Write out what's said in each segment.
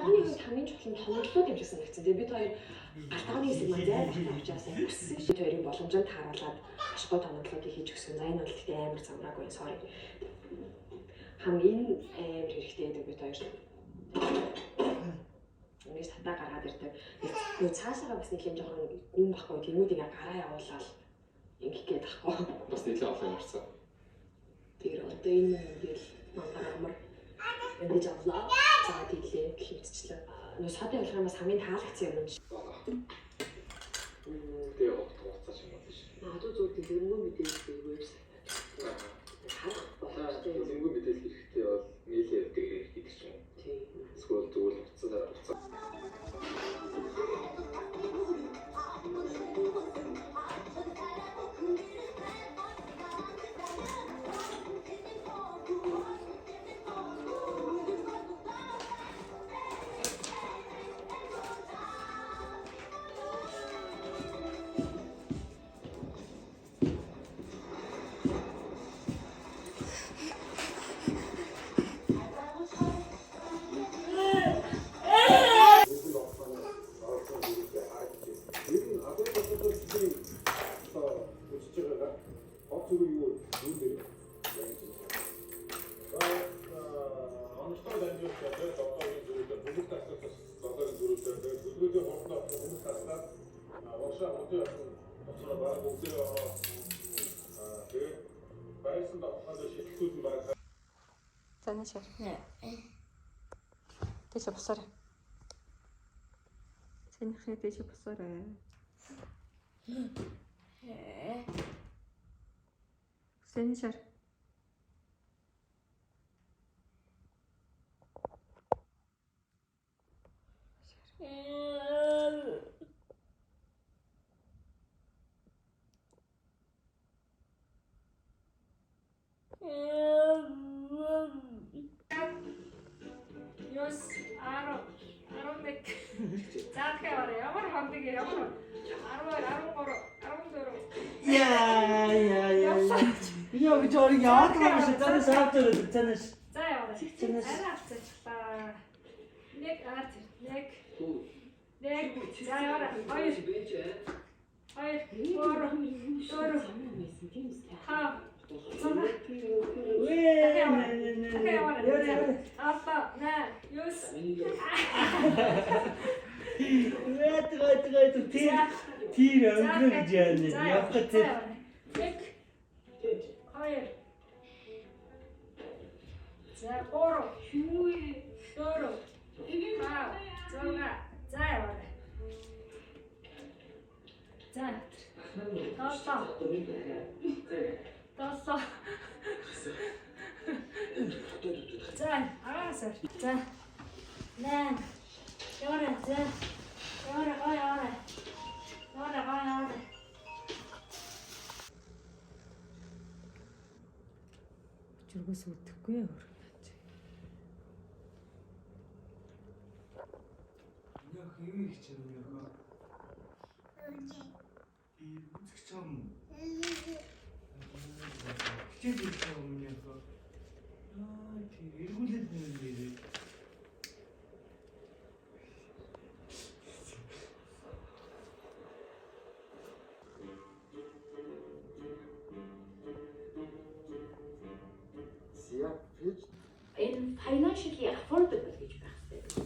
Тооны хувьд хамгийн чухал нь томрлууд юм шиг санагдсан. Тэгээ бид хоёр галтгооны хэсэг маань зай багтаа учраас хүссэн шүү. Хоёрын боломжтой тааруулаад маш гоо томрлуудыг хийж өгсөн. Энэ бол гэхдээ амар замраагүй sorry. Хамгийн амар хэрэгтэй гэдэг бид хоёр. Ингэж татаа гаргаад ирдэг. Нөө цаашаага бас нэг юм жоохон гүн баггүй. Тэмүүдийг гараа явуулаад ингэх гээд тахгүй. Бас нэлээд олон юмарсан. Тэр одоо энэ ингээл мандагмар ингэж авлаа. За тийлээ гэх мэтчлээ. Нөө содын болгоом бас хамгийн таалагдсан юм шиг. Тэгээ хугацаа шиг байна шүү. Надад зөв дэрмөө мэдээлэл вебсайт. Харах боломжтой. Дэрмөө мэдээлэл хэрэгтэй бол нийлээ дээгэр хийдэг ч юм. Тийм. Эсвэл зүгээр хугацаа. Танашаа. Тэсэ босоор. Сэнийхээ тэсэ босоор. Сэнийшаа. Ёс 11 заахаар ямар хондог ямар 12 13 14 Яа гэж ориг яах юм бэ? Танаас хаалтаа танаас. За яваа. Арай авцаачлаа. Нэг арт нэг за яваа. Хоёр Жургаас үдэхгүй өөр. Яах юм их ч юм яах. Үзэх юм. Хичээл хийх юм яах. Тийм эргүүлээд нэрээ. Энэ financially affordable гэж байх хэрэгтэй.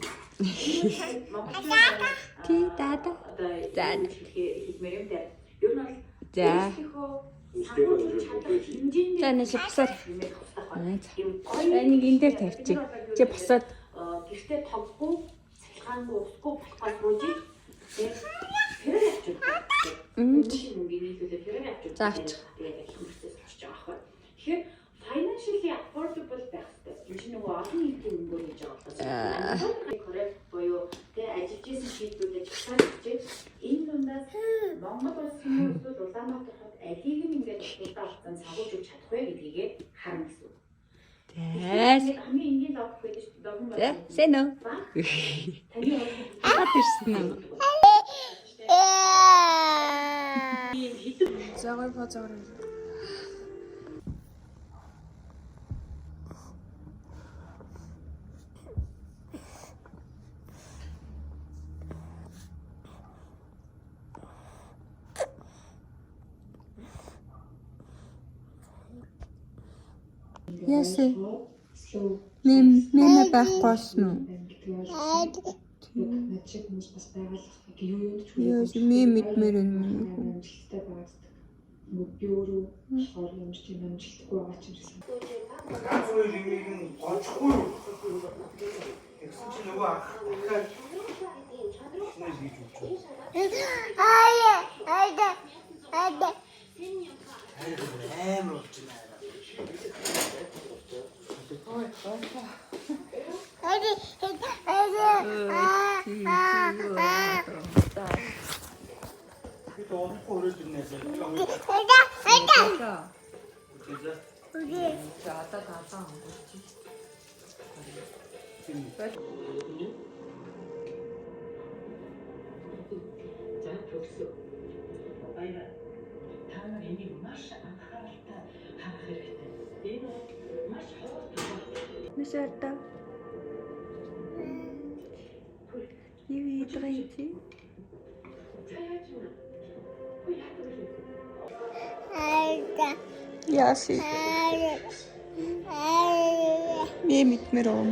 Ти дада. За хэлмээр юм дээр. Ер нь бол За. хэмжээнд За нэшээ босоор. Энийг энэ дээр тавьчих. Чи босоод гэртээ тоггүй, цахилгаангүй, усгүй болохгүй рууж тэгээд хэрэг авчих. Мөнгөний нийлүүлээ хэрэг авчих. За авчих. Тэгээд хүмүүстээс авч байгаа байхгүй. Тэгэхээр financially affordable байх хэрэгтэй. Энэ чинь нөгөө олон нийтийн мөнгөөр хийж байгаа болохоос коррект боёо тэгээ ажиллаж исэн шийдвэрээ чагсааж чиж энэ дундаас Монгол улсын хүмүүсд Улаанбаатар хот алийг нь ингээд удаа хугацаанд сагуулж өгч чадах вэ гэдгийг харна гэсэн үг. Тэс. Хамгийн энгийн лог гэдэг чинь лог юм За, сэнэ. Таны Ахад ирсэн юм. загой позор. Яасан? Мэмэ байхгүй нь. Над шиг хүмүүс бас байгалах юу юу ч Яас мэмэдмэр юм. амжилттай багтдаг. Би өөрөө болохоор юмч юм амжилтгүй байгаа ч юм шиг. Ганц хоёр имийг нь гончихгүй. Тэгсэн чинь нөгөө ах дахиад шинэ хийж өгч. Амар болж байна. Би тоонхгүй өрөөд ирнээс. За төгсөө. Баяр. Та нар энийг маш анхааралтай харах хэрэгтэй. Энэ маш ховор тохиолдол. Нэшэртэ. Юу идрэйти? Яси. Мэмэдмэр юм.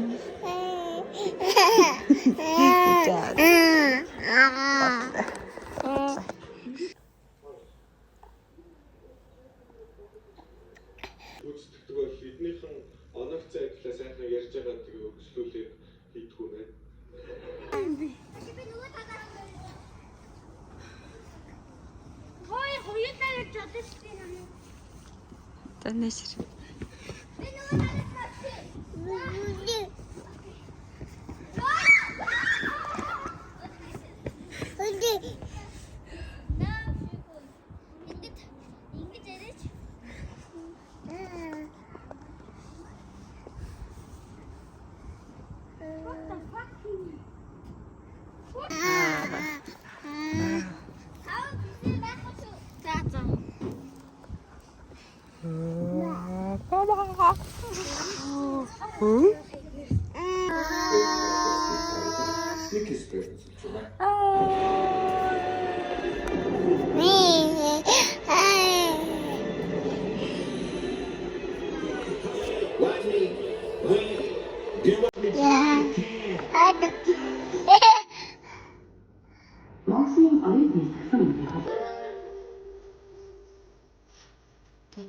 Үздэг бол эднийхэн оногцоо адилаа сайхан ярьж байгаа тэгээ өгслүүлээд хийдгүү байна. Хоёулаа ярьж одоо шүү дээ. Танэшэр. Ингэж яриач. What the fuck? Нэг экспириенс болж байгаа.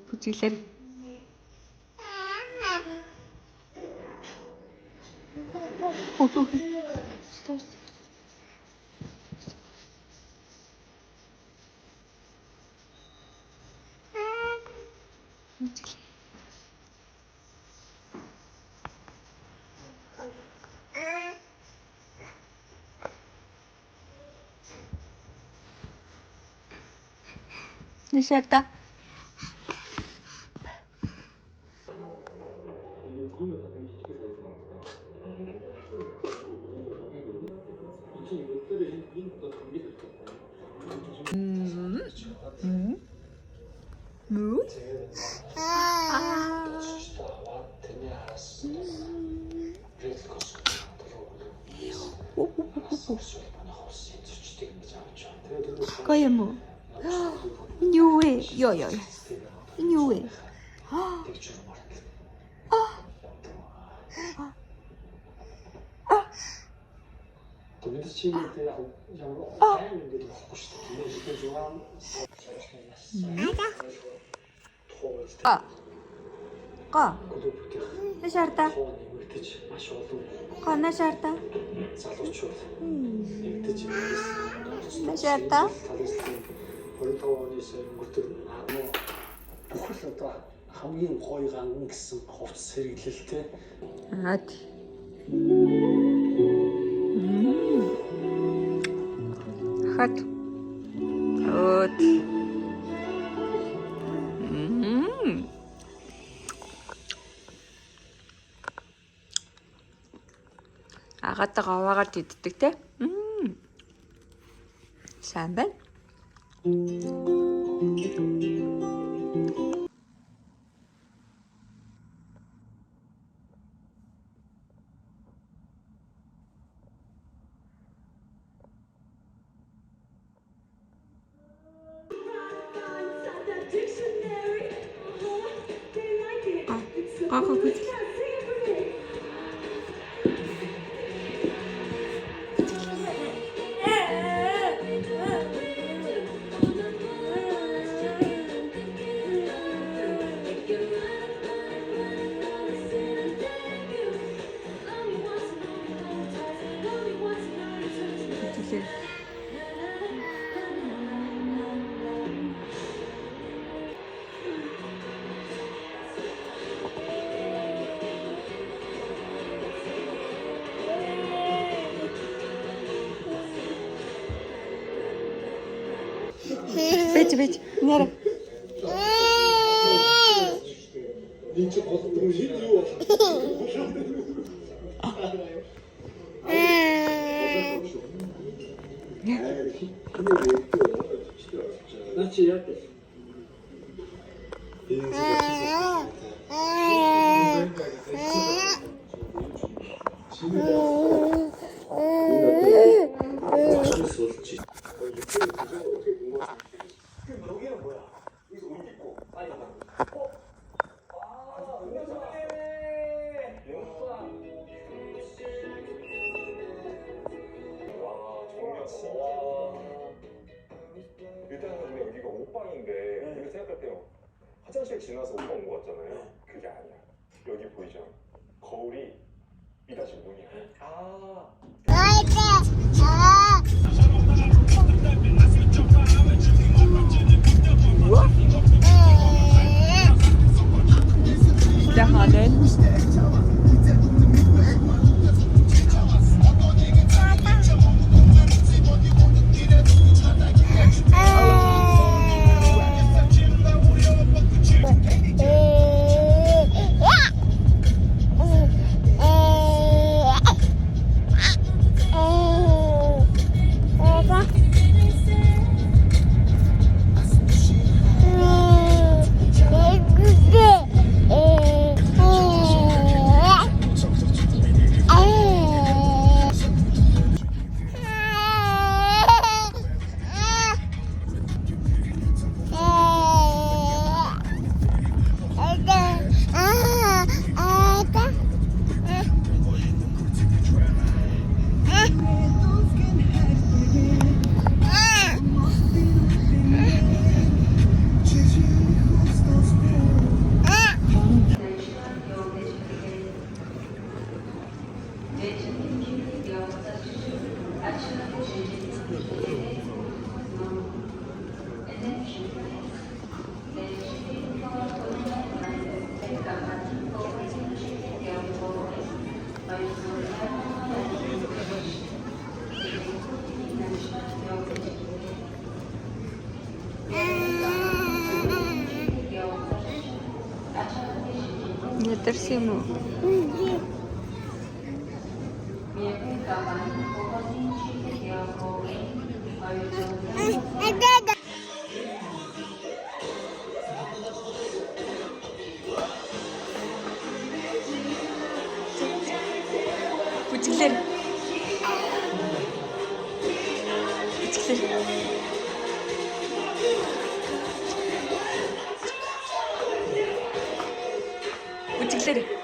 Бүжиглэр. Нэшэртэ. Moo? Какая ему? Ньюэ, йо-йо. Ньюэ. Тэгвэл чи яг ямар сайн ингэж болохгүй шүү дээ. Га. Нэшэртэ. Тэгж маш олон Га нэшэртэ. залуучууд нэгдэж Нэшэртэ. 25 оны сая өнгөртөр бүхэл одоо хамгийн гоё ганган гэсэн хувцас хэрэглэлтэй. Ад. Хат. От. Агатаа аваагаар иддэг те. Сайн байна. Гоо бүт. Бэж. Нэр. Энд чи гол юм хэд юу Наа чи яа. 여기는 뭐야? 여기서 옷 입고 빨리 가. 일단은 근데 여기가 옷방인데 우리가 생각할 때 화장실 지나서 옷방 온 거 같잖아요. 그게 아니야. 여기 보이죠? 거울이 이 다시 문이야. 시작하는 Ядарсан юм уу? Бүжиглэр. Бүжиглэр.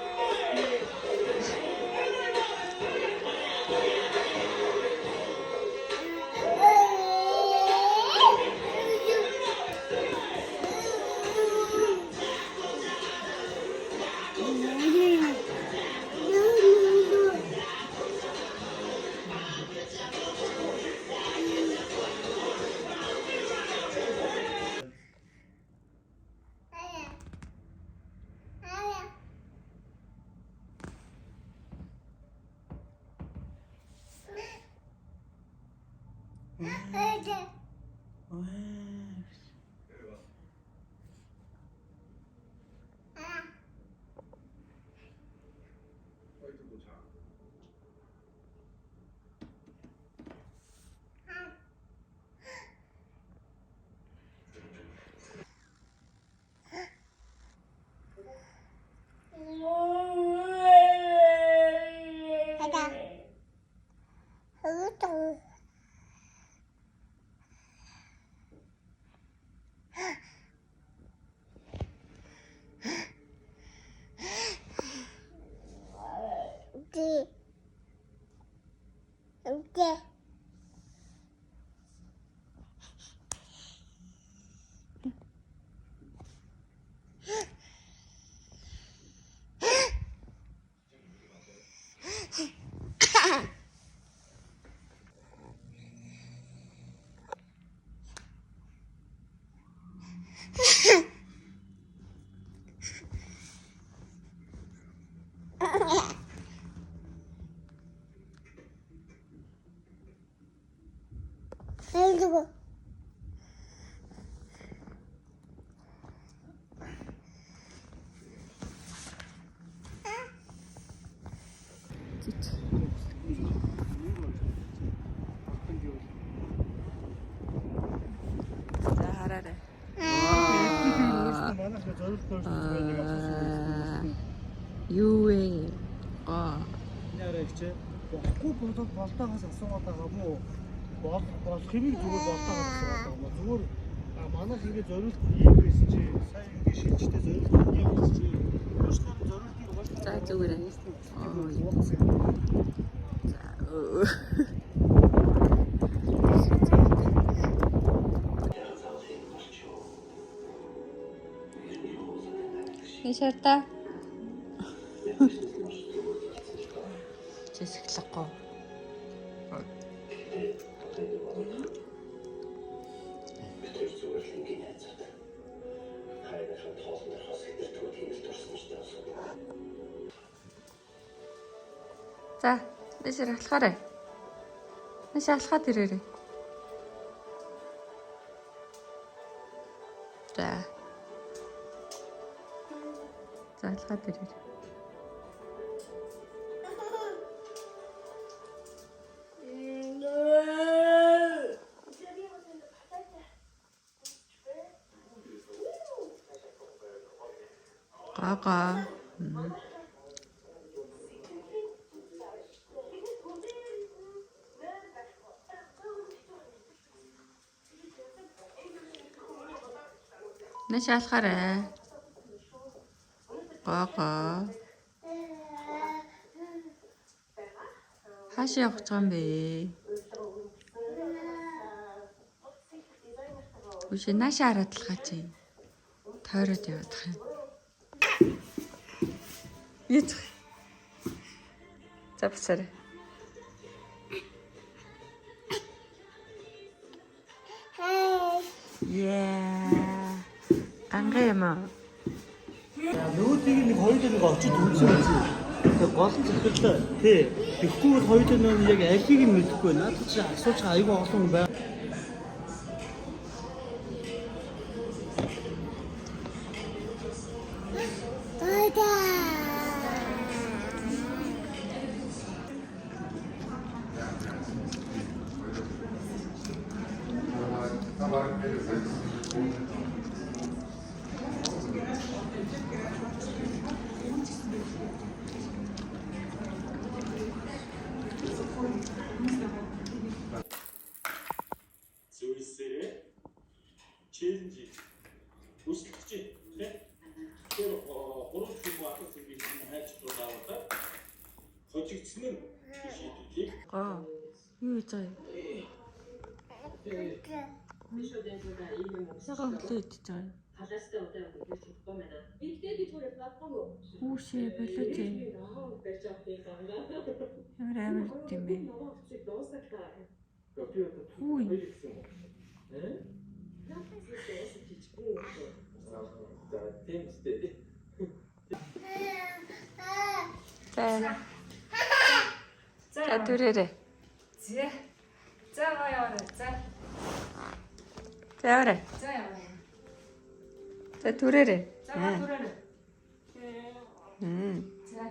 За хараарай. Манайх зорилт төрсөн Юу вэ? Нэрээ чи болохгүй болтоогоос асуугаад байгаа мó болох хэмиг зүгээр болтоогоос асуугаад байгаа мó зүгээр манайх ингэ зорилт ийм байсан чи сайн ингэ шилжтэй зорилт ийм байсан чи өөрсдөө зорилтыг болтоо За зүгээрээ. Нишарта. Чэсэглэхгүй. За, нишэр алхаарай. Ниш алхаад ирээрэй. За. За, алхаад ирээрэй. Гага. Наш алхаарай. Гага. Хаашаа явах гэж байгаа юм бэ? Үгүй наашаа хараад л гаа чи. Тойроод яваад байгаа юм. Ит. За босоо. Yeah. Ангайма. Нөгөөдгийг нэг хоёр дээр нэг очиж үзсэн байсан. Тэгээ гол зөвхөлтэй тий. Тэгэхгүй бол хоёр дээр нэг яг алийг нь мэдэхгүй. Наад чи асууж айгүй олон хүн байна. Зүйлсээрээ челленж үсэлж тий. Тэр гурван хүн батал зүйл хайж дуудаа. Хожигдсан нь шийдвэрлийг. Юу заа. Сага хөтлөө идэж байгаа. Халаастай удаа өгөх хэрэггүй байна. Хүүшээ болооч. Ямар амар юм бэ? Хүй. За түрээрээ. За яваарай. За. За яваарай. За яваарай. За түрээрээ. За түрээрээ. За.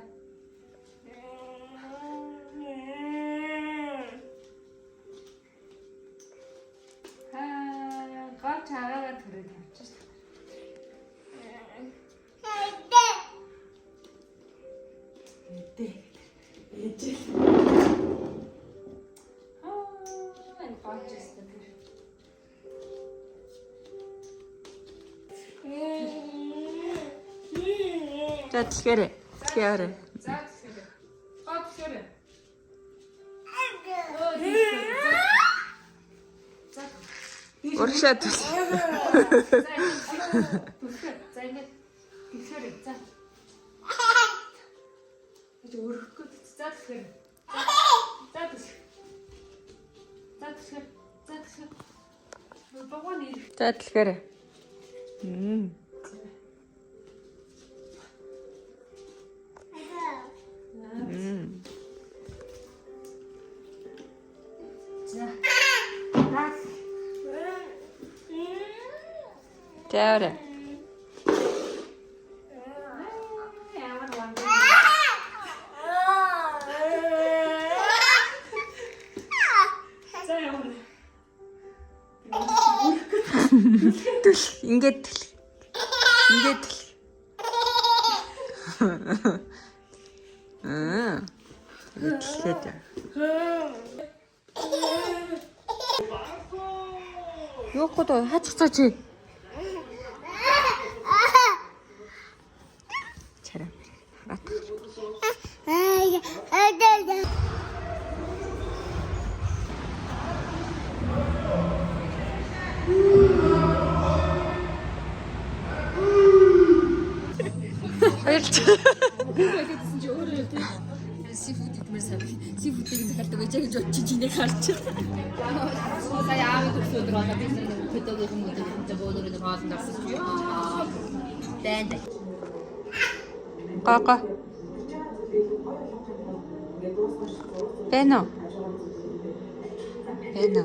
Гол чараагаа түрээд авчихсан. Эдээ. Энэ гочтой тэр. За тэгэхээр. Яарэ. За тэгэхээр. Гол Урагшаа төс. За ингээд тэгэхээр за. Гэж өрөхгүй за тэгэхээр. За төс. За тэгэхээр. За тэгэхээр. Багван ир. За тэгэхээр. За. Тэврэ. Ямар ван. За ямар. Түл. Ингээд түл. Ингээд түл. Итлээд. Юугүй доо хаццаа чи. Чараа. Хараад. Ойлч. Гэсэн чи өөрөө тийм сифуд идмэр санах. Сифудыг захалдаг байж гэж очиж инег харч. Сая аав төгсөө өдөр болоод бид нэг хөдөөгийн хүмүүс хамтаа бөөнөрөөр хоолнд орсон чи ёо. Бэнд. Гаага. Бэно. Бэно.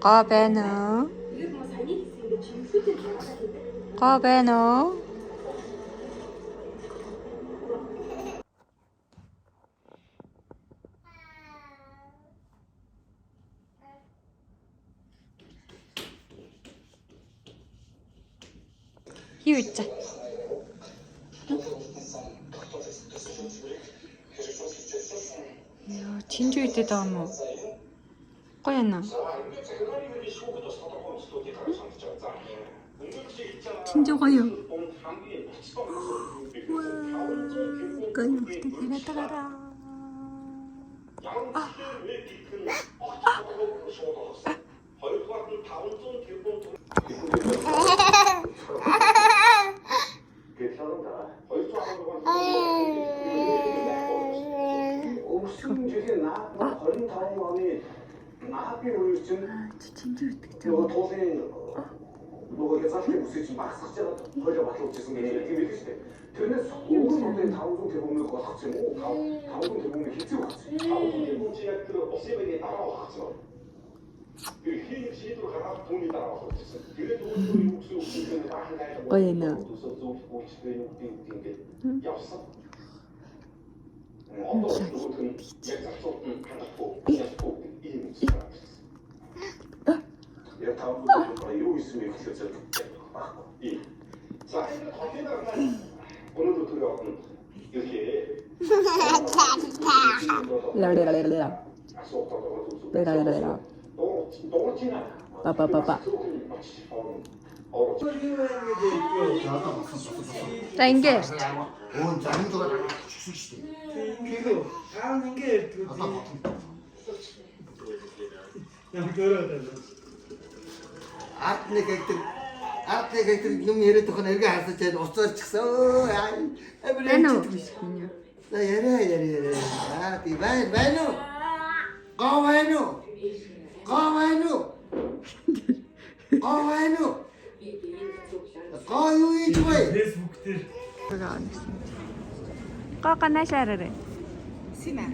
Га бэно. Га бэно. Хийвч. Яа, чинж үйдэд байгаа юм уу? Гоё яана. Чинж гоё юу? Гоё юу гэдэг хараад байгаа. Чинж үйдэг. нөгөө туулын нөгөө хязгаарлалтын бүсийг чинь багасгаж байгаа хойлоо батлуулчихсан гэж тийм хэлсэн шүү дээ. Тэрнээс өмнө нь 500 тэрбумыг болгох юм уу? 500 тэрбумыг хийцээ багц. 500 тэрбум чи яг тэр усын байны дараа болгоцсон. Тэр хийх шийдвэр гаргаад түүний дараа болгочихсон. Тэгээд өөрөө юу гэсэн үг юм бэ? Баахан гайхав. Гоё нэ. Үйлчлэгээ юу гэдэг ингээд явсан. Одоо нөгөө тэр яг зацуулт нь хандахгүй. Яахгүй ийм юм. Яг таван юу хийсэн бэ гэхэл зэрэг баггүй. За энэ хотынаар өнөөдөр тэр явна. Ирэхээ. Ла. Ба. За ингээд. Өө зарим зүгээр чигсэн шүү дээ. Кило. Таан ингээд ярьдаг. Яг görөөд. Арт нэг гэдэг юм яриад тохоо эргээ хасаж чад уцаарчихсан. За яриа. Аа би байна уу? Гоо юу ийж бай? Facebook дээр. Гаага наашаараа. Симэ.